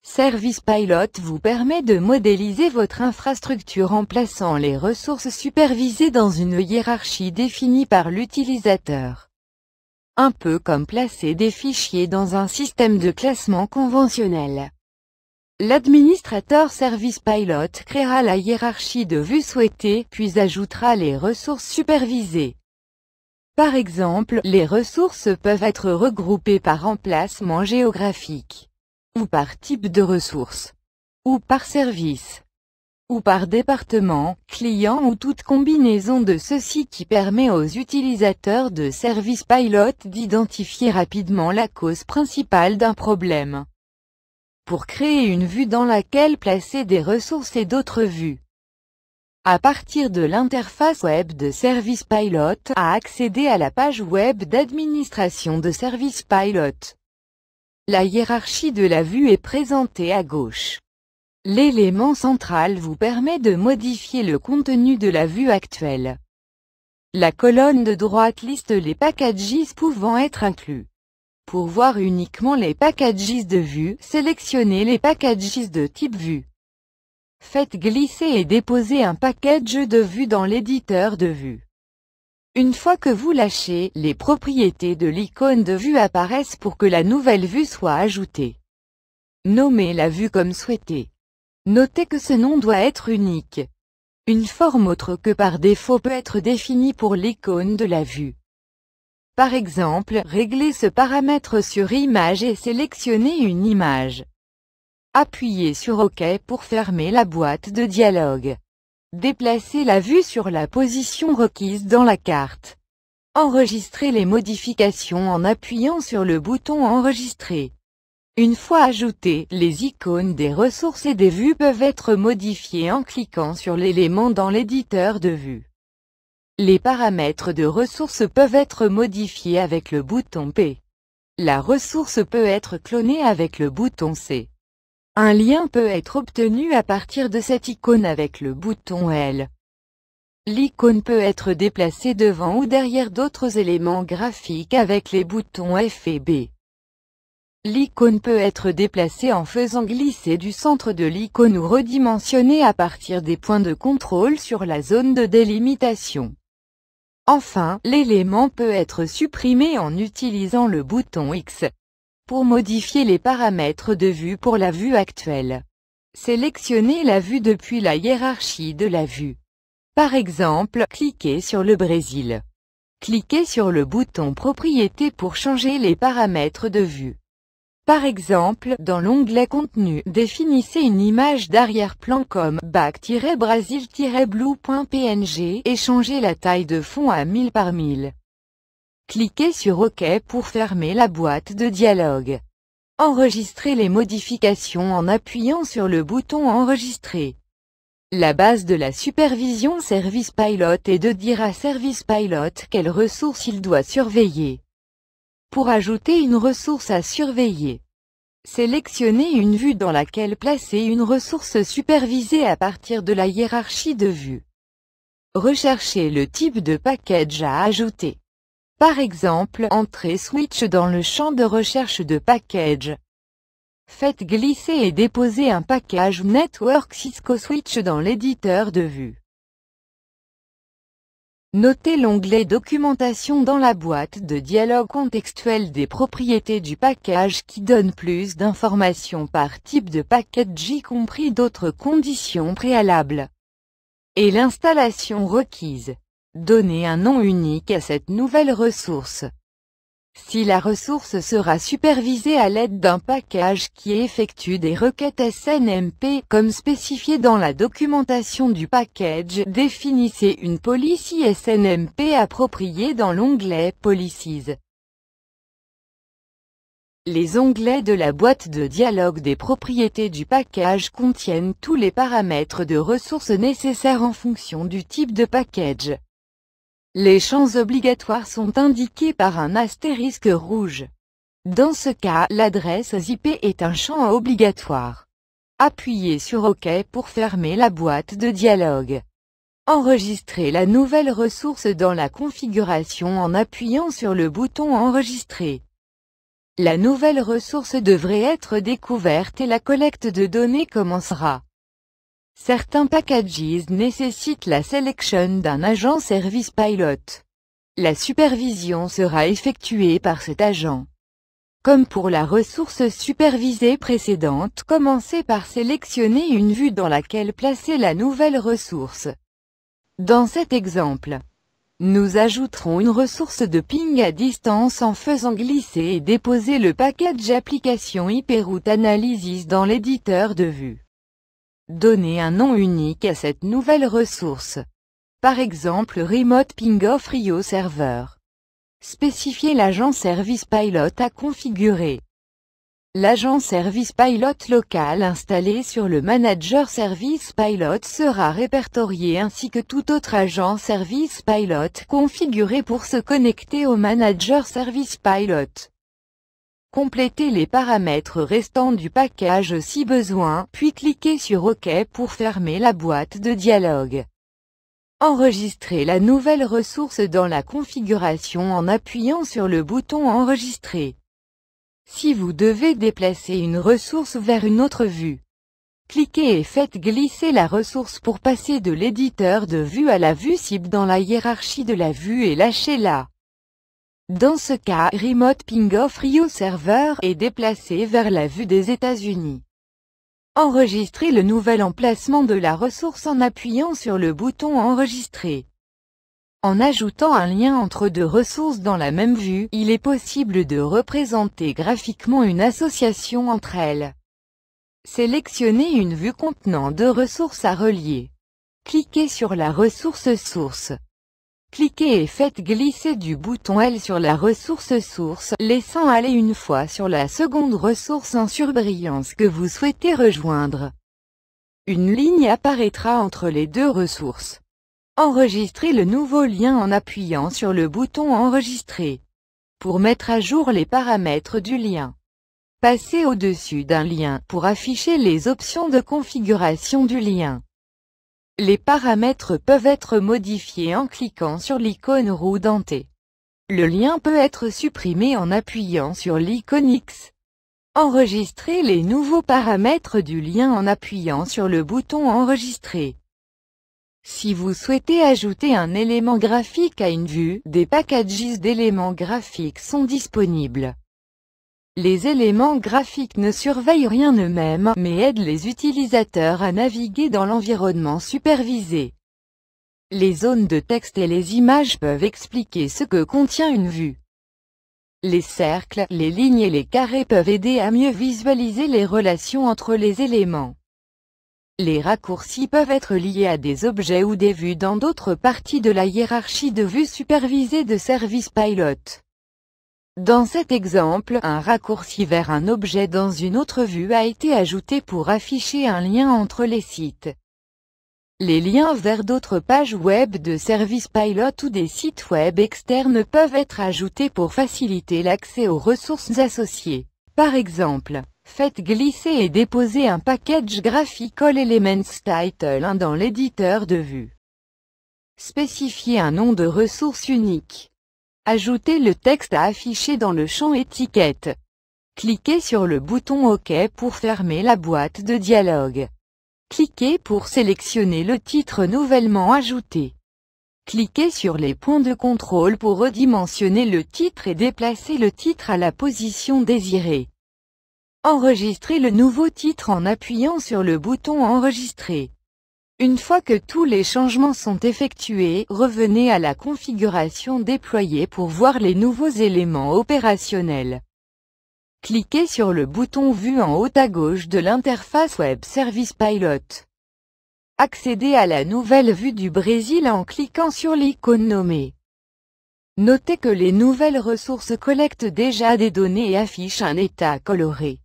Service Pilot vous permet de modéliser votre infrastructure en plaçant les ressources supervisées dans une hiérarchie définie par l'utilisateur. Un peu comme placer des fichiers dans un système de classement conventionnel. L'administrateur Service Pilot créera la hiérarchie de vues souhaitée, puis ajoutera les ressources supervisées. Par exemple, les ressources peuvent être regroupées par emplacement géographique, ou par type de ressources, ou par service, ou par département, client ou toute combinaison de ceux-ci qui permet aux utilisateurs de Service Pilot d'identifier rapidement la cause principale d'un problème. Pour créer une vue dans laquelle placer des ressources et d'autres vues. À partir de l'interface web de Service Pilot, à accéder à la page web d'administration de Service Pilot. La hiérarchie de la vue est présentée à gauche. L'élément central vous permet de modifier le contenu de la vue actuelle. La colonne de droite liste les packages pouvant être inclus. Pour voir uniquement les packages de vue, sélectionnez les packages de type vue. Faites glisser et déposer un package de vue dans l'éditeur de vue. Une fois que vous lâchez, les propriétés de l'icône de vue apparaissent pour que la nouvelle vue soit ajoutée. Nommez la vue comme souhaité. Notez que ce nom doit être unique. Une forme autre que par défaut peut être définie pour l'icône de la vue. Par exemple, réglez ce paramètre sur Image et sélectionnez une image. Appuyez sur OK pour fermer la boîte de dialogue. Déplacez la vue sur la position requise dans la carte. Enregistrez les modifications en appuyant sur le bouton Enregistrer. Une fois ajoutées, les icônes des ressources et des vues peuvent être modifiées en cliquant sur l'élément dans l'éditeur de vue. Les paramètres de ressources peuvent être modifiés avec le bouton P. La ressource peut être clonée avec le bouton C. Un lien peut être obtenu à partir de cette icône avec le bouton L. L'icône peut être déplacée devant ou derrière d'autres éléments graphiques avec les boutons F et B. L'icône peut être déplacée en faisant glisser du centre de l'icône ou redimensionnée à partir des points de contrôle sur la zone de délimitation. Enfin, l'élément peut être supprimé en utilisant le bouton X. Pour modifier les paramètres de vue pour la vue actuelle, sélectionnez la vue depuis la hiérarchie de la vue. Par exemple, cliquez sur le Brésil. Cliquez sur le bouton Propriétés pour changer les paramètres de vue. Par exemple, dans l'onglet Contenu, définissez une image d'arrière-plan comme back-brasil-blue.png et changez la taille de fond à 1000 par 1000. Cliquez sur OK pour fermer la boîte de dialogue. Enregistrez les modifications en appuyant sur le bouton Enregistrer. La base de la supervision Service Pilot est de dire à Service Pilot quelles ressources il doit surveiller. Pour ajouter une ressource à surveiller, sélectionnez une vue dans laquelle placer une ressource supervisée à partir de la hiérarchie de vues. Recherchez le type de package à ajouter. Par exemple, entrez Switch dans le champ de recherche de package. Faites glisser et déposer un package Network Cisco Switch dans l'éditeur de vue. Notez l'onglet Documentation dans la boîte de dialogue contextuelle des propriétés du package qui donne plus d'informations par type de package y compris d'autres conditions préalables. Et l'installation requise. Donnez un nom unique à cette nouvelle ressource. Si la ressource sera supervisée à l'aide d'un package qui effectue des requêtes SNMP, comme spécifié dans la documentation du package, définissez une policy SNMP appropriée dans l'onglet Policies. Les onglets de la boîte de dialogue des propriétés du package contiennent tous les paramètres de ressources nécessaires en fonction du type de package. Les champs obligatoires sont indiqués par un astérisque rouge. Dans ce cas, l'adresse IP est un champ obligatoire. Appuyez sur OK pour fermer la boîte de dialogue. Enregistrez la nouvelle ressource dans la configuration en appuyant sur le bouton Enregistrer. La nouvelle ressource devrait être découverte et la collecte de données commencera. Certains packages nécessitent la sélection d'un agent Service Pilot. La supervision sera effectuée par cet agent. Comme pour la ressource supervisée précédente, commencez par sélectionner une vue dans laquelle placer la nouvelle ressource. Dans cet exemple, nous ajouterons une ressource de ping à distance en faisant glisser et déposer le package application IP Route Analysis dans l'éditeur de vue. Donnez un nom unique à cette nouvelle ressource. Par exemple Remote Ping of Rio Server. Spécifiez l'agent Service Pilot à configurer. L'agent Service Pilot local installé sur le Manager Service Pilot sera répertorié ainsi que tout autre agent Service Pilot configuré pour se connecter au Manager Service Pilot. Complétez les paramètres restants du package si besoin, puis cliquez sur OK pour fermer la boîte de dialogue. Enregistrez la nouvelle ressource dans la configuration en appuyant sur le bouton Enregistrer. Si vous devez déplacer une ressource vers une autre vue, cliquez et faites glisser la ressource pour passer de l'éditeur de vue à la vue cible dans la hiérarchie de la vue et lâchez-la. Dans ce cas, Remote Ping of Rio Server est déplacé vers la vue des États-Unis. Enregistrez le nouvel emplacement de la ressource en appuyant sur le bouton Enregistrer. En ajoutant un lien entre deux ressources dans la même vue, il est possible de représenter graphiquement une association entre elles. Sélectionnez une vue contenant deux ressources à relier. Cliquez sur la ressource source. Cliquez et faites glisser du bouton L sur la ressource source, laissant aller une fois sur la seconde ressource en surbrillance que vous souhaitez rejoindre. Une ligne apparaîtra entre les deux ressources. Enregistrez le nouveau lien en appuyant sur le bouton Enregistrer. Pour mettre à jour les paramètres du lien, passez au-dessus d'un lien pour afficher les options de configuration du lien. Les paramètres peuvent être modifiés en cliquant sur l'icône roue dentée. Le lien peut être supprimé en appuyant sur l'icône X. Enregistrez les nouveaux paramètres du lien en appuyant sur le bouton Enregistrer. Si vous souhaitez ajouter un élément graphique à une vue, des packages d'éléments graphiques sont disponibles. Les éléments graphiques ne surveillent rien eux-mêmes, mais aident les utilisateurs à naviguer dans l'environnement supervisé. Les zones de texte et les images peuvent expliquer ce que contient une vue. Les cercles, les lignes et les carrés peuvent aider à mieux visualiser les relations entre les éléments. Les raccourcis peuvent être liés à des objets ou des vues dans d'autres parties de la hiérarchie de vues supervisées de Service Pilot. Dans cet exemple, un raccourci vers un objet dans une autre vue a été ajouté pour afficher un lien entre les sites. Les liens vers d'autres pages web de Service Pilot ou des sites web externes peuvent être ajoutés pour faciliter l'accès aux ressources associées. Par exemple, faites glisser et déposer un package Graphical Elements Title 1 dans l'éditeur de vue. Spécifiez un nom de ressource unique. Ajoutez le texte à afficher dans le champ étiquette. Cliquez sur le bouton OK pour fermer la boîte de dialogue. Cliquez pour sélectionner le titre nouvellement ajouté. Cliquez sur les points de contrôle pour redimensionner le titre et déplacer le titre à la position désirée. Enregistrez le nouveau titre en appuyant sur le bouton Enregistrer. Une fois que tous les changements sont effectués, revenez à la configuration déployée pour voir les nouveaux éléments opérationnels. Cliquez sur le bouton Vue en haut à gauche de l'interface Web Service Pilot. Accédez à la nouvelle vue du Brésil en cliquant sur l'icône nommée. Notez que les nouvelles ressources collectent déjà des données et affichent un état coloré.